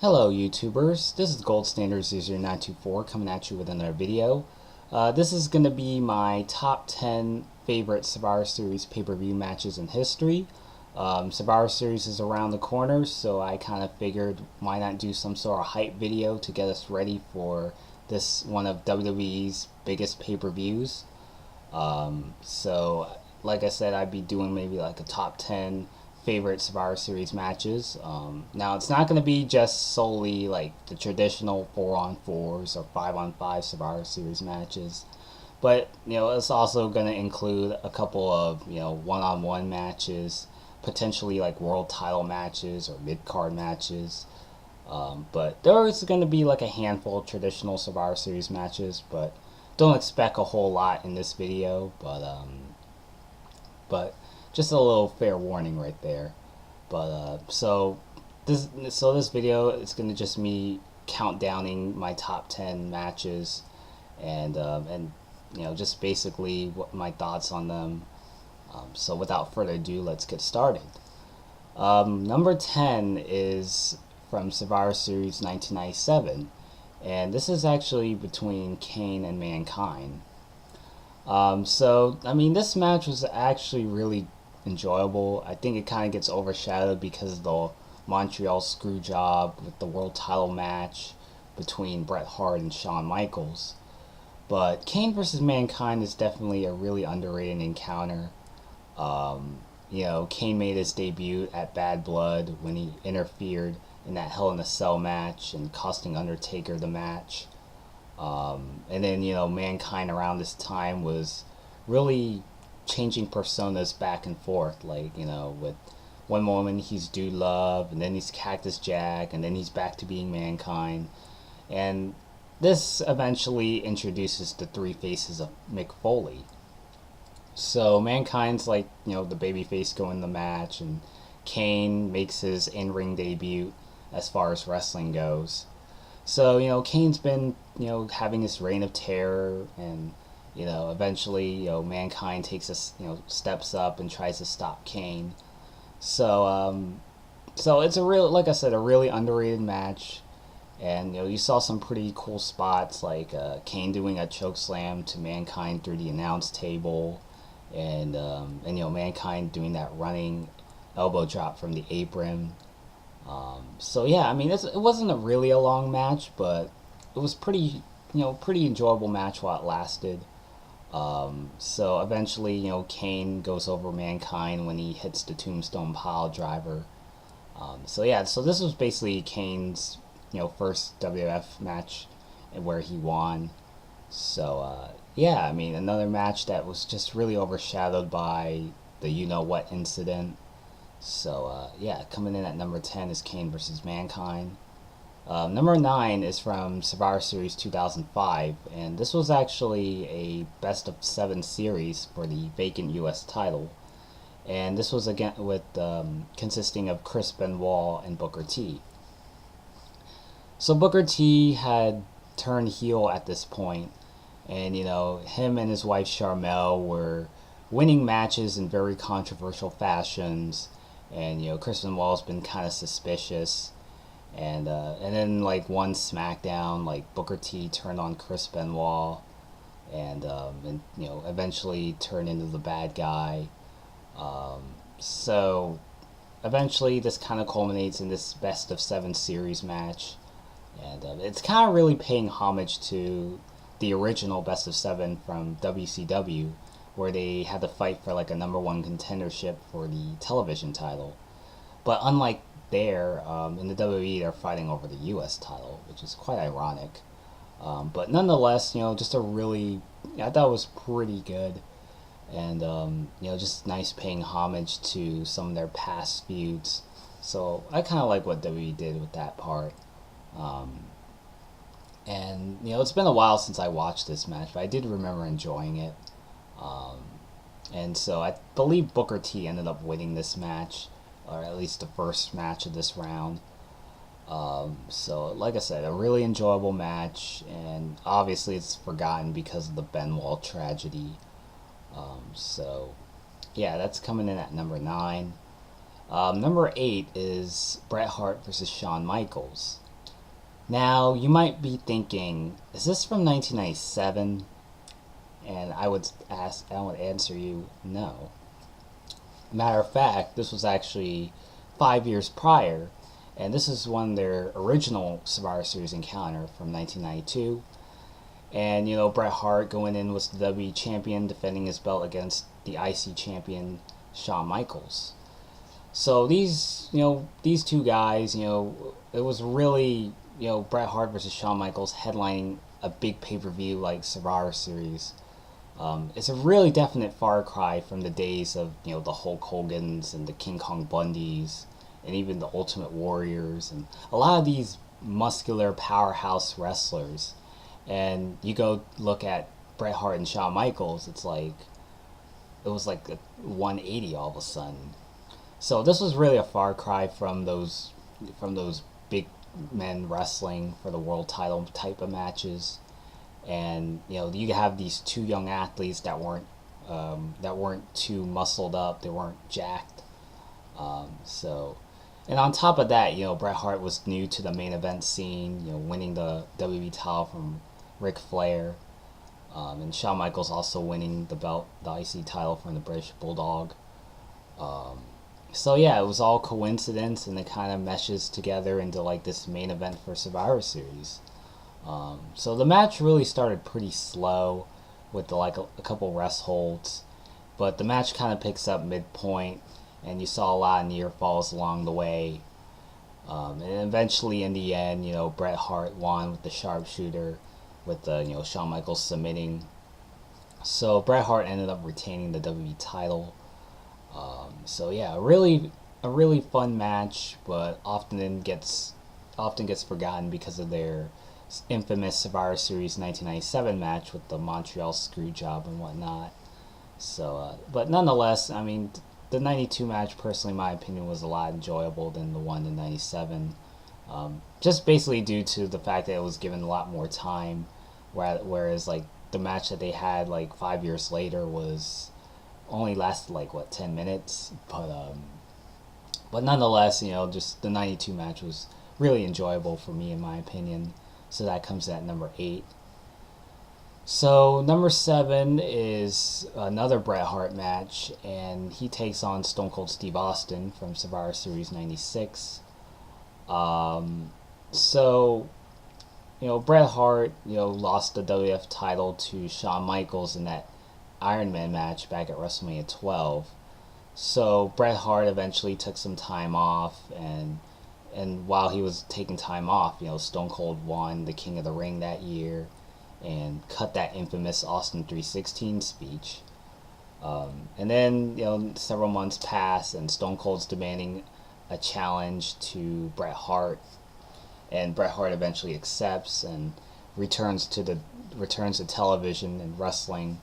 Hello YouTubers, this is Gold Standard 0924 coming at you with another video. This is going to be my top 10 favorite Savar Series pay-per-view matches in history. Savar Series is around the corner, so I kind of figured why not do some sort of hype video to get us ready for this one of WWE's biggest pay-per-views. Like I said, I'd be doing maybe like a top 10 favorite Savar Series matches. Now, it's not going to be just solely like the traditional 4-on-4s or 5-on-5 Savar Series matches, but it's also going to include a couple of one-on-one matches, potentially like world title matches or mid-card matches. But there's going to be like a handful of traditional Savar Series matches, but don't expect a whole lot in this video. But just a little fair warning right there. So this video is gonna just me countdowning my top 10 matches, and just basically what my thoughts on them. So without further ado, let's get started. Number 10 is from Savar Series 1997, and this is actually between Kane and Mankind. This match was actually really enjoyable. I think it kind of gets overshadowed because of the Montreal screw job with the world title match between Bret Hart and Shawn Michaels. But Kane versus Mankind is definitely a really underrated encounter. Kane made his debut at Bad Blood when he interfered in that Hell in a Cell match and costing Undertaker the match. And then, Mankind around this time was really changing personas back and forth. With one moment he's Dude Love, and then he's Cactus Jack, and then he's back to being Mankind. And this eventually introduces the three faces of Mick Foley. So Mankind's the babyface going the match, and Kane makes his in-ring debut as far as wrestling goes. So, Kane's been, having this reign of terror, and, eventually, Mankind takes steps up and tries to stop Kane. So it's like I said, a really underrated match. And, you saw some pretty cool spots, like Kane doing a choke slam to Mankind through the announce table, and Mankind doing that running elbow drop from the apron. It wasn't really a long match, but it was pretty enjoyable match while it lasted. So eventually, Kane goes over Mankind when he hits the Tombstone Pile Driver. So this was basically Kane's, first WWF match where he won. So, another match that was just really overshadowed by the you-know-what incident. So, coming in at number 10 is Kane versus Mankind. Number 9 is from Savar Series 2005, and this was actually a best of 7 series for the vacant US title. And this was again with consisting of Chris Benoit and Booker T. So Booker T had turned heel at this point, and him and his wife Charmel were winning matches in very controversial fashions. And Chris Benoit's been kind of suspicious, and then one SmackDown, Booker T turned on Chris Benoit, and eventually turned into the bad guy. So eventually this kind of culminates in this best of 7 series match, and it's kind of really paying homage to the original best of 7 from WCW, where they had to fight for a number 1 contendership for the television title. But unlike there, in the WWE, they're fighting over the US title, which is quite ironic. But nonetheless, just I thought it was pretty good. And, just nice paying homage to some of their past feuds. So I kind of like what WWE did with that part. It's been a while since I watched this match, but I did remember enjoying it. And so I believe Booker T ended up winning this match, or at least the first match of this round. So like I said, a really enjoyable match, and obviously it's forgotten because of the Benoit tragedy. That's coming in at number 9. Number 8 is Bret Hart versus Shawn Michaels. Now, you might be thinking, is this from 1997? And I would answer you, no. Matter of fact, this was actually 5 years prior, and this is one of their original Savar Series encounter from 1992. And Bret Hart going in was the WWE champion, defending his belt against the IC champion Shawn Michaels. So these two guys, it was really Bret Hart versus Shawn Michaels headlining a big pay per view like Savar Series. It's a really definite far cry from the days of the Hulk Hogan's and the King Kong Bundys and even the Ultimate Warriors and a lot of these muscular powerhouse wrestlers. And you go look at Bret Hart and Shawn Michaels, it was like a 180 all of a sudden. So this was really a far cry from those big men wrestling for the world title type of matches. And you have these two young athletes that weren't too muscled up, they weren't jacked. So, and on top of that, Bret Hart was new to the main event scene, winning the WWE title from Ric Flair, and Shawn Michaels also winning the IC title from the British Bulldog. Um, so yeah, it was all coincidence, and it kind of meshes together into like this main event for Survivor Series. So the match really started pretty slow with a couple rest holds, but the match kind of picks up midpoint, and you saw a lot of near falls along the way. And eventually, in the end, Bret Hart won with the sharpshooter, with the Shawn Michaels submitting. So Bret Hart ended up retaining the WWE title. So yeah, a really fun match, but often gets forgotten because of their infamous Survivor Series 1997 match with the Montreal Screwjob and whatnot. So, but nonetheless, I mean, the 92 match, personally, in my opinion, was a lot enjoyable than the one in 97. Just basically due to the fact that it was given a lot more time, whereas like the match that they had like 5 years later was only lasted like what 10 minutes, but nonetheless, just the 92 match was really enjoyable for me in my opinion. So that comes at number 8. So number 7 is another Bret Hart match, and he takes on Stone Cold Steve Austin from Survivor Series '96. Um, so Bret Hart lost the WF title to Shawn Michaels in that Iron Man match back at WrestleMania 12. So Bret Hart eventually took some time off, and while he was taking time off, Stone Cold won the King of the Ring that year and cut that infamous Austin 316 speech. And then several months pass, and Stone Cold's demanding a challenge to Bret Hart, and Bret Hart eventually accepts and returns to television and wrestling.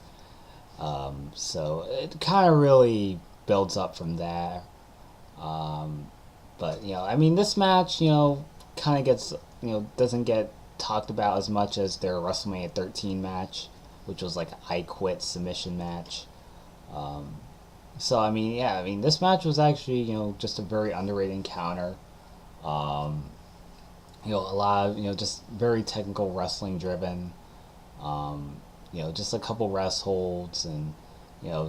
So it kind of really builds up from there. Um, but I mean, this match, kind of gets, doesn't get talked about as much as their WrestleMania 13 match, which was like an I Quit submission match. Um, so I mean, yeah, I mean, this match was actually, just a very underrated encounter. Um, a lot of, just very technical wrestling driven. Um, just a couple rest holds and,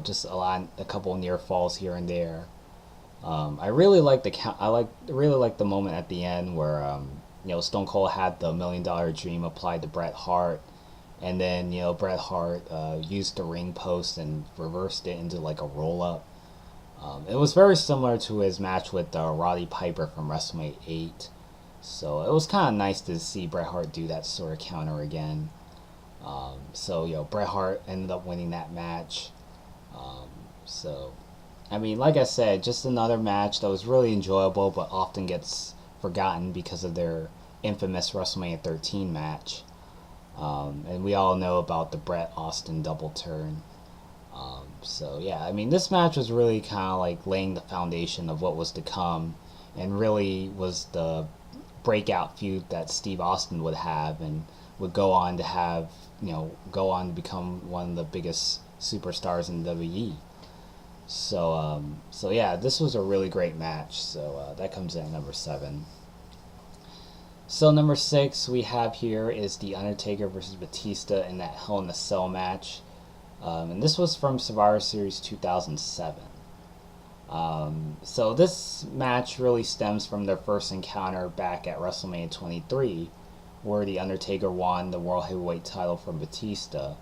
just a couple near falls here and there. I really like really like the moment at the end where Stone Cold had the $1 million dream applied to Bret Hart, and then Bret Hart used the ring post and reversed it into like a roll up. It was very similar to his match with Roddy Piper from WrestleMania 8. So it was kind of nice to see Bret Hart do that sort of counter again. So Bret Hart ended up winning that match. Um, so I mean, like I said, just another match that was really enjoyable, but often gets forgotten because of their infamous WrestleMania 13 match. And we all know about the Bret Austin double turn. So yeah, I mean, this match was really kind of like laying the foundation of what was to come, and really was the breakout feud that Steve Austin would have, and would go on to go on to become one of the biggest superstars in WWE. So yeah, this was a really great match. So that comes in at number 7. So number 6 we have here is the Undertaker versus Batista in that Hell in a Cell match, and this was from Savar Series 2007. So this match really stems from their first encounter back at WrestleMania 23, where the Undertaker won the World Heavyweight title from Batista.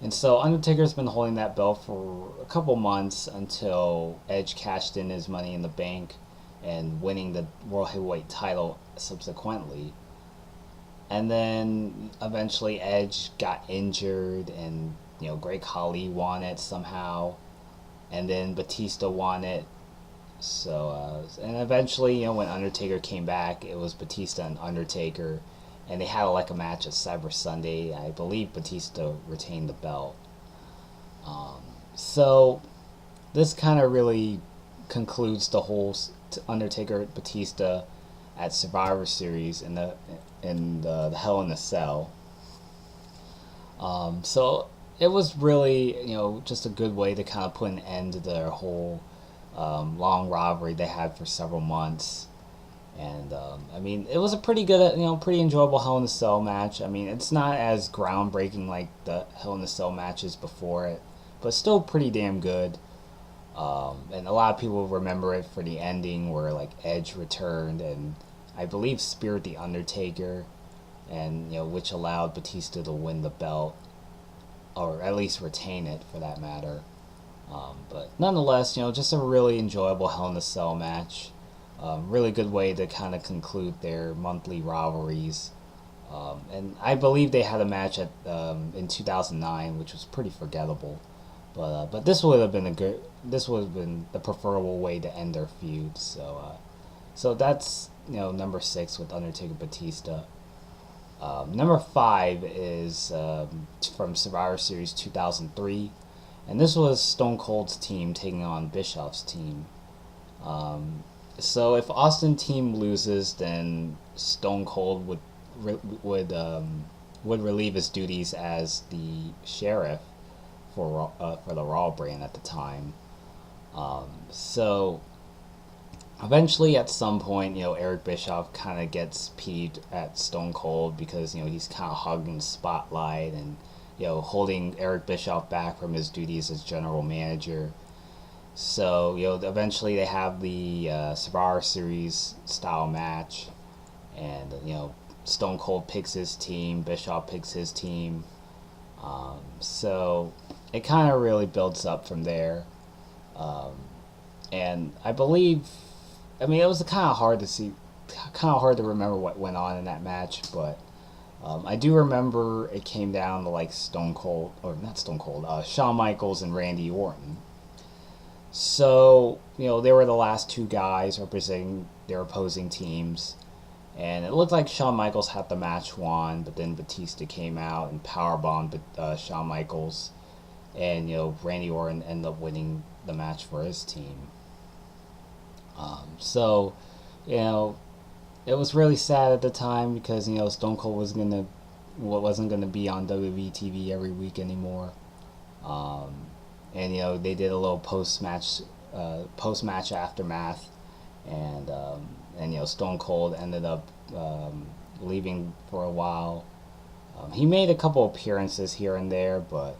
And so Undertaker's been holding that belt for a couple months until Edge cashed in his Money in the Bank and winning the World Heavyweight title subsequently. And then eventually Edge got injured, and Great Khali won it somehow, and then Batista won it. So and eventually, when Undertaker came back, it was Batista and Undertaker, and they had like a match at Cyber Sunday. I believe Batista retained the belt. So this kind of really concludes the whole Undertaker Batista at Survivor Series in the Hell in a Cell. So it was really just a good way to kind of put an end to their whole long rivalry they had for several months. And I mean, it was a pretty good, pretty enjoyable Hell in a Cell match. I mean, it's not as groundbreaking like the Hell in a Cell matches before it, but still pretty damn good. And a lot of people remember it for the ending where like Edge returned and I believe speared the Undertaker, and which allowed Batista to win the belt, or at least retain it for that matter. But nonetheless, just a really enjoyable Hell in a Cell match. Really good way to kind of conclude their monthly rivalries. And I believe they had a match in 2009, which was pretty forgettable. But this would have been the preferable way to end their feud. So that's number 6 with Undertaker Batista. Number 5 is from Survivor Series 2003, and this was Stone Cold's team taking on Bischoff's team. So if Austin team loses, then Stone Cold would relieve his duties as the sheriff for the Raw brand at the time. So eventually, at some point, Eric Bischoff kind of gets peeved at Stone Cold because he's kind of hogging the spotlight and holding Eric Bischoff back from his duties as general manager. So eventually they have the Survivor Series style match, and Stone Cold picks his team, Bischoff picks his team. So it kind of really builds up from there, and I believe, I mean, it was kind of hard to remember what went on in that match, but I do remember it came down to like Shawn Michaels and Randy Orton. So, they were the last two guys representing their opposing teams. And it looked like Shawn Michaels had the match won, but then Batista came out and powerbombed Shawn Michaels. And, Randy Orton ended up winning the match for his team. So, it was really sad at the time because, Stone Cold wasn't gonna be on WWE TV every week anymore. And they did a little post match aftermath, and Stone Cold ended up leaving for a while. He made a couple appearances here and there, but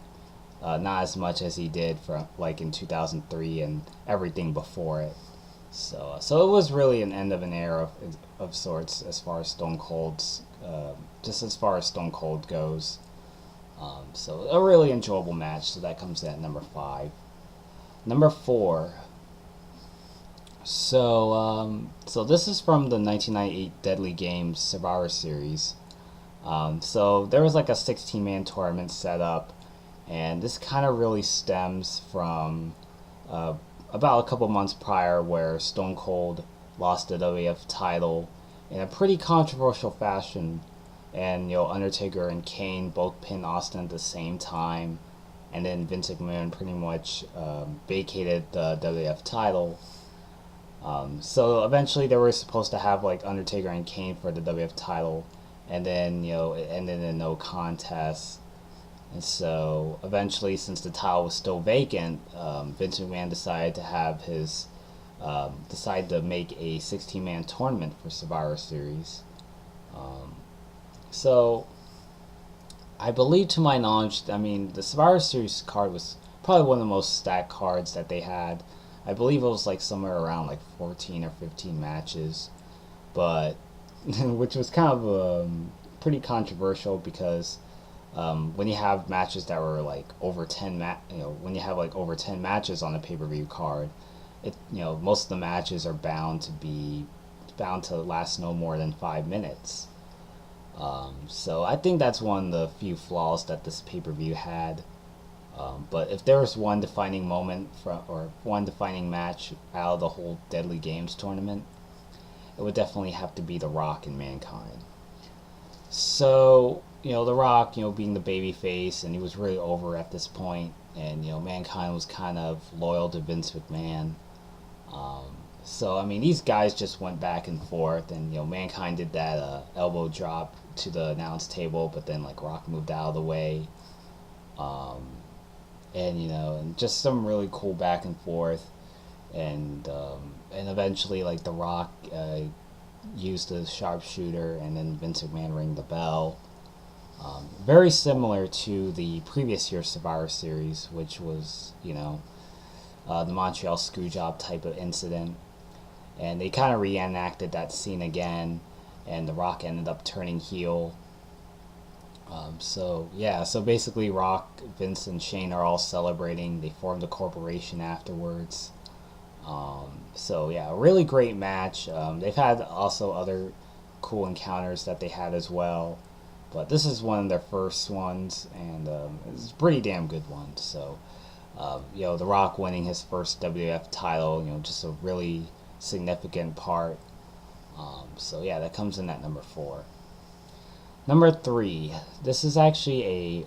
not as much as he did for like in 2003 and everything before it. So it was really an end of an era of sorts as far as Stone Cold's just as far as Stone Cold goes. So a really enjoyable match. So that comes in at number 5. Number 4. So this is from the 1998 Deadly Games Survivor Series. So there was like a 16-man tournament set up, and this kind of really stems from about a couple months prior, where Stone Cold lost the WWF title in a pretty controversial fashion. And Undertaker and Kane both pinned Austin at the same time, and then Vince McMahon pretty much vacated the WWF title. So eventually they were supposed to have like Undertaker and Kane for the WWF title, and then it ended in no contest. And so eventually, since the title was still vacant, Vince McMahon decided to make a 16-man tournament for Survivor Series. So I believe, to my knowledge, I mean, the Savar Series card was probably one of the most stacked cards that they had. I believe it was like somewhere around like 14 or 15 matches, but which was kind of pretty controversial because when you have matches that were like over 10 when you have like over 10 matches on a pay-per-view card, most of the matches are bound to last no more than 5 minutes. So I think that's one of the few flaws that this pay per view had. But if there was one defining moment or one defining match out of the whole Deadly Games tournament, it would definitely have to be The Rock and Mankind. So The Rock, being the baby face, and he was really over at this point, and Mankind was kind of loyal to Vince McMahon. So I mean, these guys just went back and forth, and Mankind did that elbow drop to the announce table, but then like Rock moved out of the way, um, and just some really cool back and forth, and eventually like The Rock used the sharpshooter, and then Vince McMahon rang the bell. Very similar to the previous year's Survivor Series, which was the Montreal Screwjob type of incident, and they kind of reenacted that scene again, and The Rock ended up turning heel. So basically, Rock, Vince, and Shane are all celebrating. They formed a corporation afterwards. So yeah, a really great match. They've had also other cool encounters that they had as well, but this is one of their first ones, and it's a pretty damn good one. So, The Rock winning his first WWF title, just a really significant part. So yeah, that comes in at number 4. Number 3, this is actually a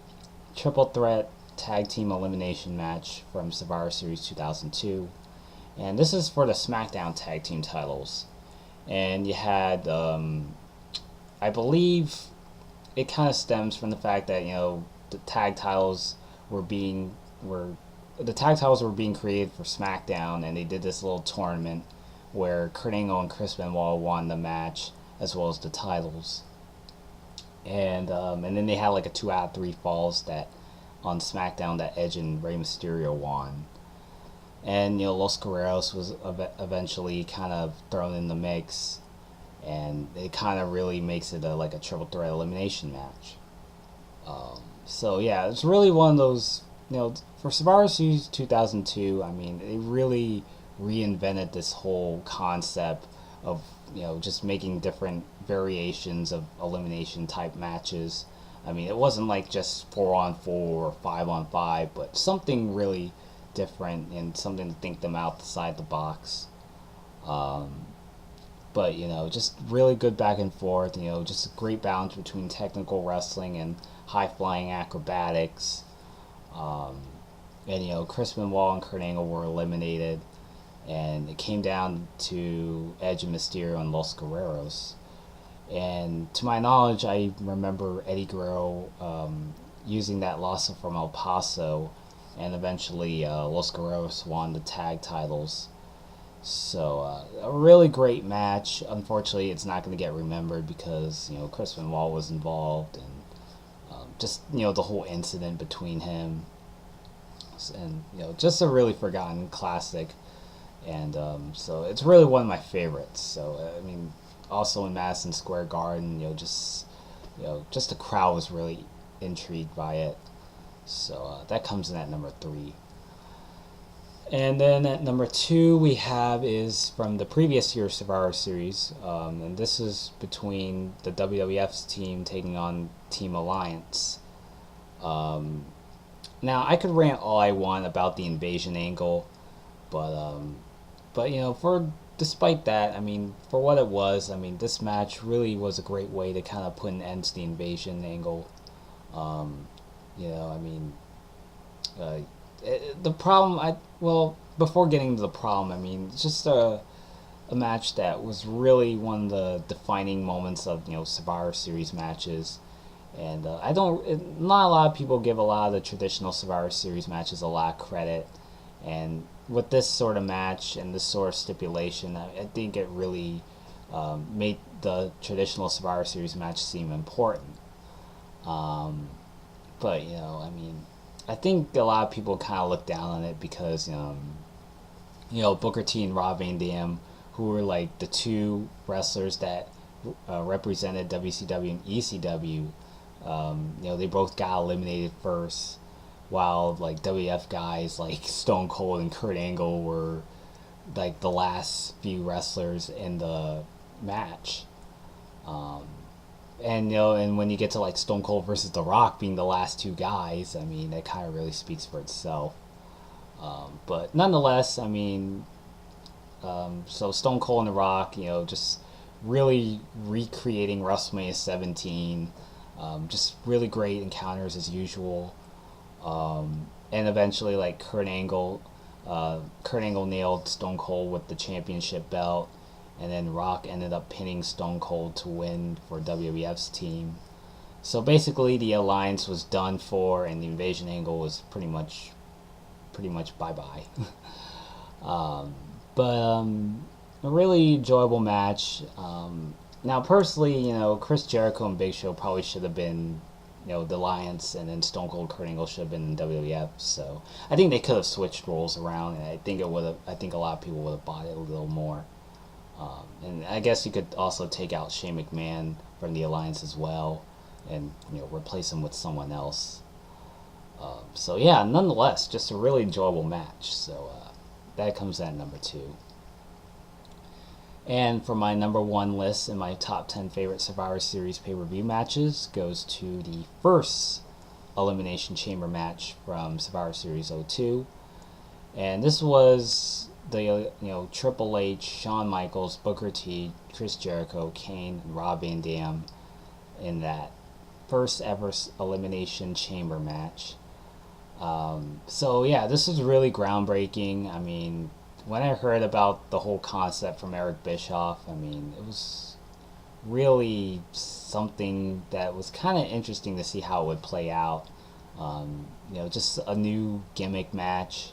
triple threat tag team elimination match from Survivor Series 2002, and this is for the SmackDown tag team titles. And you had, I believe, it kind of stems from the fact that the tag titles were being were the tag titles were being created for SmackDown, and they did this little tournament where Kurt Angle and Chris Benoit won the match as well as the titles. And then they had like a 2 out of 3 falls that on SmackDown that Edge and Rey Mysterio won. And Los Guerreros was eventually kind of thrown in the mix, and it kind of really makes it like a triple threat elimination match. So yeah, it's really one of those, for Survivor Series 2002. I mean, they really reinvented this whole concept of just making different variations of elimination type matches. I mean, it wasn't like just 4-on-4 or 5-on-5, but something really different and something to think them outside the box. But just really good back and forth. Just a great balance between technical wrestling and high flying acrobatics. And Chris Benoit and Kurt Angle were eliminated, and it came down to Edge and Mysterio and Los Guerreros. And to my knowledge, I remember Eddie Guerrero using that loss from El Paso, and eventually Los Guerreros won the tag titles. So a really great match. Unfortunately, it's not going to get remembered because Chris Benoit was involved, and just the whole incident between him, and just a really forgotten classic. And so it's really one of my favorites. So I mean, also in Madison Square Garden, just the crowd was really intrigued by it. So that comes in at number 3. And then at number 2 we have is from the previous year's Survivor Series, and this is between the WWF's team taking on Team Alliance. Now I could rant all I want about the invasion angle, but for despite that, I mean, for what it was, I mean, this match really was a great way to kind of put an end to the invasion angle. I mean, the problem, before getting to the problem, I mean, it's just a match that was really one of the defining moments of Survivor Series matches. And not a lot of people give a lot of the traditional Survivor Series matches a lot of credit, and with this sort of match and this sort of stipulation, I think it really made the traditional Survivor Series match seem important. Um, but I mean, I think a lot of people kind of look down on it because Booker T and Rob Van Dam, who were like the two wrestlers that represented WCW and ECW. They both got eliminated first, while like WF guys like Stone Cold and Kurt Angle were like the last few wrestlers in the match. Um, and when you get to like Stone Cold versus The Rock being the last two guys, I mean that kind of really speaks for itself. But nonetheless, I mean, so Stone Cold and The Rock, just really recreating WrestleMania 17. Just really great encounters as usual. And eventually, like Kurt Angle nailed Stone Cold with the championship belt, and then Rock ended up pinning Stone Cold to win for WWF's team. So basically, the alliance was done for, and the invasion angle was pretty much bye bye. But a really enjoyable match. Now, personally, Chris Jericho and Big Show probably should have been, the Alliance, and then Stone Cold Kurt Angle should have been in WWF. So I think they could have switched roles around, and I think it would have. I think a lot of people would have bought it a little more. And I guess you could also take out Shane McMahon from the Alliance as well, and replace him with someone else. So yeah, nonetheless, just a really enjoyable match. So that comes at number 2. And for my number 1 list in my top 10 favorite Survivor Series pay-per-view matches goes to the first Elimination Chamber match from Survivor Series 02. And this was the Triple H, Shawn Michaels, Booker T, Chris Jericho, Kane, and Rob Van Dam in that first ever Elimination Chamber match. So yeah, this is really groundbreaking. I mean, when I heard about the whole concept from Eric Bischoff, I mean, it was really something that was kind of interesting to see how it would play out. Just a new gimmick match,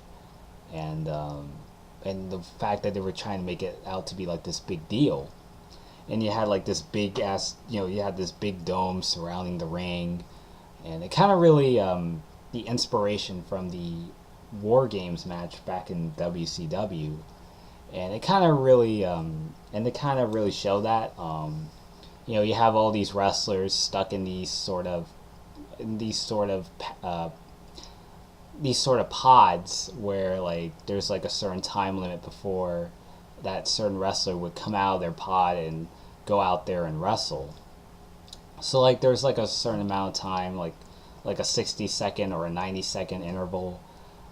and the fact that they were trying to make it out to be like this big deal. And you had like this big ass, you had this big dome surrounding the ring, and it kind of really the inspiration from the War Games match back in WCW, and it kind of really showed that. You have all these wrestlers stuck in these sort of pods where like there's like a certain time limit before that certain wrestler would come out of their pod and go out there and wrestle. So like there's like a certain amount of time, like a 60-second or a 90-second interval,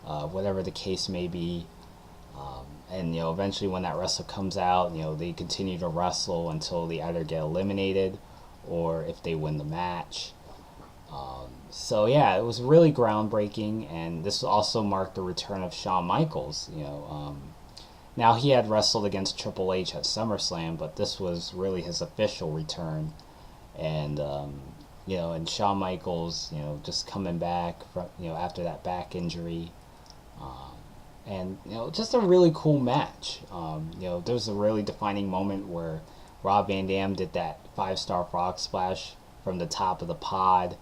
whatever the case may be. And eventually when that wrestler comes out, they continue to wrestle until they either get eliminated or if they win the match. So yeah, it was really groundbreaking, and this also marked the return of Shawn Michaels. Now he had wrestled against Triple H at SummerSlam, but this was really his official return, and and Shawn Michaels, just coming back from after that back injury, and just a really cool match. There was a really defining moment where Rob Van Dam did that 5-star frog splash from the top of the pod.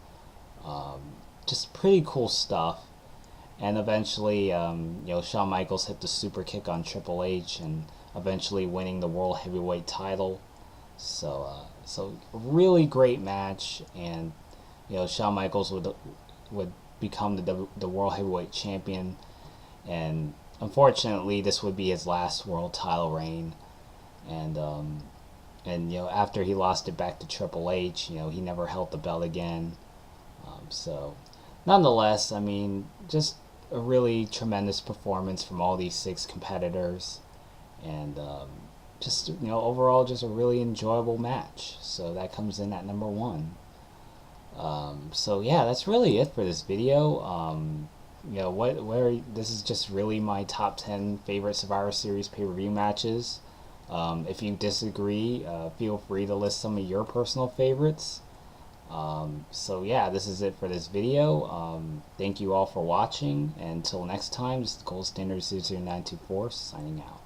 Just pretty cool stuff. And eventually, Shawn Michaels hit the super kick on Triple H, and eventually winning the World Heavyweight title. So a really great match, and Shawn Michaels would become the World Heavyweight Champion, and unfortunately, this would be his last world title reign. And after he lost it back to Triple H, he never held the belt again. So, nonetheless, I mean, just a really tremendous performance from all these 6 competitors, and just overall just a really enjoyable match. So that comes in at number 1. So yeah, that's really it for this video. This is just really my top 10 favorite Survivor Series pay-per-view matches. If you disagree, feel free to list some of your personal favorites. So yeah, this is it for this video. Thank you all for watching, and until next time, this is Gold Standard 00924 signing out.